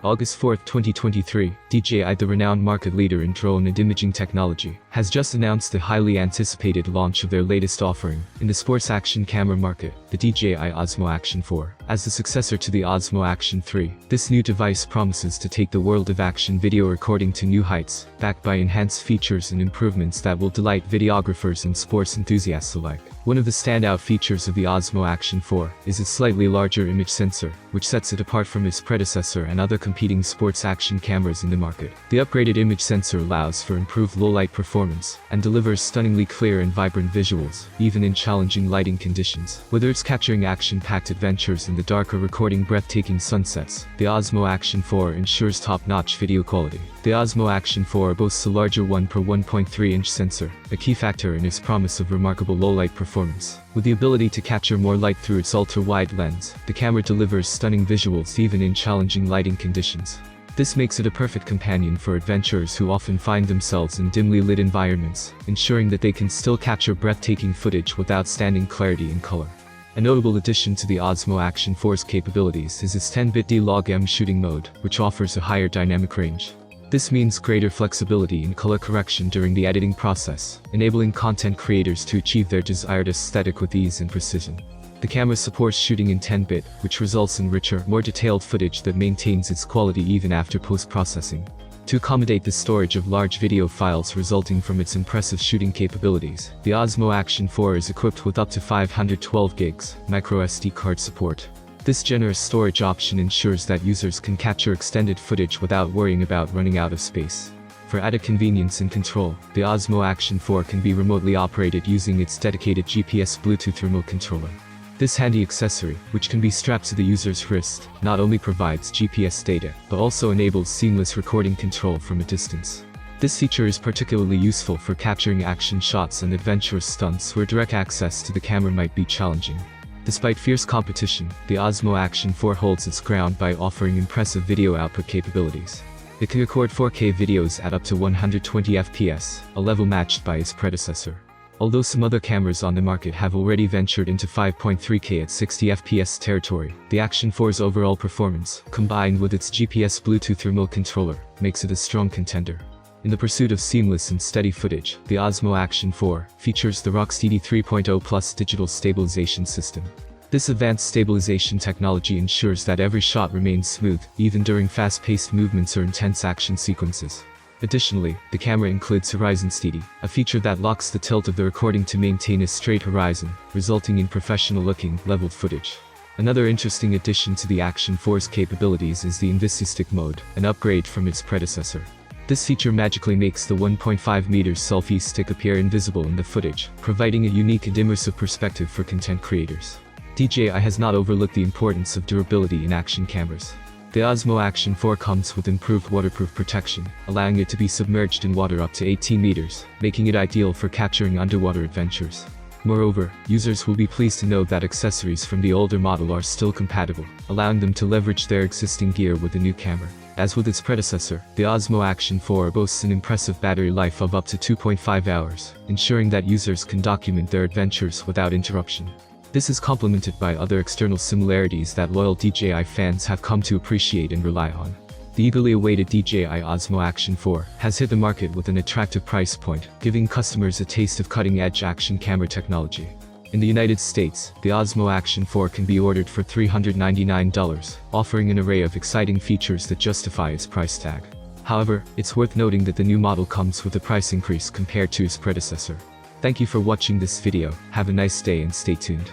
August 4, 2023, DJI, the renowned market leader in drone and imaging technology, has just announced the highly anticipated launch of their latest offering in the sports action camera market, the DJI Osmo Action 4. As the successor to the Osmo Action 3, this new device promises to take the world of action video recording to new heights, backed by enhanced features and improvements that will delight videographers and sports enthusiasts alike. One of the standout features of the Osmo Action 4 is its slightly larger image sensor, which sets it apart from its predecessor and other competing sports action cameras in the market. The upgraded image sensor allows for improved low-light performance and delivers stunningly clear and vibrant visuals, even in challenging lighting conditions. Whether it's capturing action-packed adventures in the dark or recording breathtaking sunsets, the Osmo Action 4 ensures top-notch video quality. The Osmo Action 4 boasts a larger 1/1.3-inch sensor, a key factor in its promise of remarkable low-light performance. With the ability to capture more light through its ultra-wide lens, the camera delivers stunning visuals even in challenging lighting conditions. This makes it a perfect companion for adventurers who often find themselves in dimly lit environments, ensuring that they can still capture breathtaking footage with outstanding clarity and color. A notable addition to the Osmo Action 4's capabilities is its 10-bit D-Log-M shooting mode, which offers a higher dynamic range. This means greater flexibility in color correction during the editing process, enabling content creators to achieve their desired aesthetic with ease and precision. The camera supports shooting in 10-bit, which results in richer, more detailed footage that maintains its quality even after post-processing. To accommodate the storage of large video files resulting from its impressive shooting capabilities, the Osmo Action 4 is equipped with up to 512 gigs microSD card support. This generous storage option ensures that users can capture extended footage without worrying about running out of space. For added convenience and control, the Osmo Action 4 can be remotely operated using its dedicated GPS Bluetooth remote controller. This handy accessory, which can be strapped to the user's wrist, not only provides GPS data, but also enables seamless recording control from a distance. This feature is particularly useful for capturing action shots and adventurous stunts where direct access to the camera might be challenging. Despite fierce competition, the Osmo Action 4 holds its ground by offering impressive video output capabilities. It can record 4K videos at up to 120 FPS, a level matched by its predecessor. Although some other cameras on the market have already ventured into 5.3K at 60 FPS territory, the Action 4's overall performance, combined with its GPS Bluetooth remote controller, makes it a strong contender. In the pursuit of seamless and steady footage, the Osmo Action 4 features the HorizonSteady 3.0 Plus digital stabilization system. This advanced stabilization technology ensures that every shot remains smooth, even during fast-paced movements or intense action sequences. Additionally, the camera includes HorizonSteady, a feature that locks the tilt of the recording to maintain a straight horizon, resulting in professional-looking, leveled footage. Another interesting addition to the Action 4's capabilities is the InvisiStick mode, an upgrade from its predecessor. This feature magically makes the 1.5 meters selfie stick appear invisible in the footage, providing a unique and immersive perspective for content creators. DJI has not overlooked the importance of durability in action cameras. The Osmo Action 4 comes with improved waterproof protection, allowing it to be submerged in water up to 18 meters, making it ideal for capturing underwater adventures. Moreover, users will be pleased to know that accessories from the older model are still compatible, allowing them to leverage their existing gear with the new camera. As with its predecessor, the Osmo Action 4 boasts an impressive battery life of up to 2.5 hours, ensuring that users can document their adventures without interruption. This is complemented by other external similarities that loyal DJI fans have come to appreciate and rely on. The eagerly awaited DJI Osmo Action 4 has hit the market with an attractive price point, giving customers a taste of cutting-edge action camera technology. In the United States, the Osmo Action 4 can be ordered for $399, offering an array of exciting features that justify its price tag. However, it's worth noting that the new model comes with a price increase compared to its predecessor. Thank you for watching this video, have a nice day and stay tuned.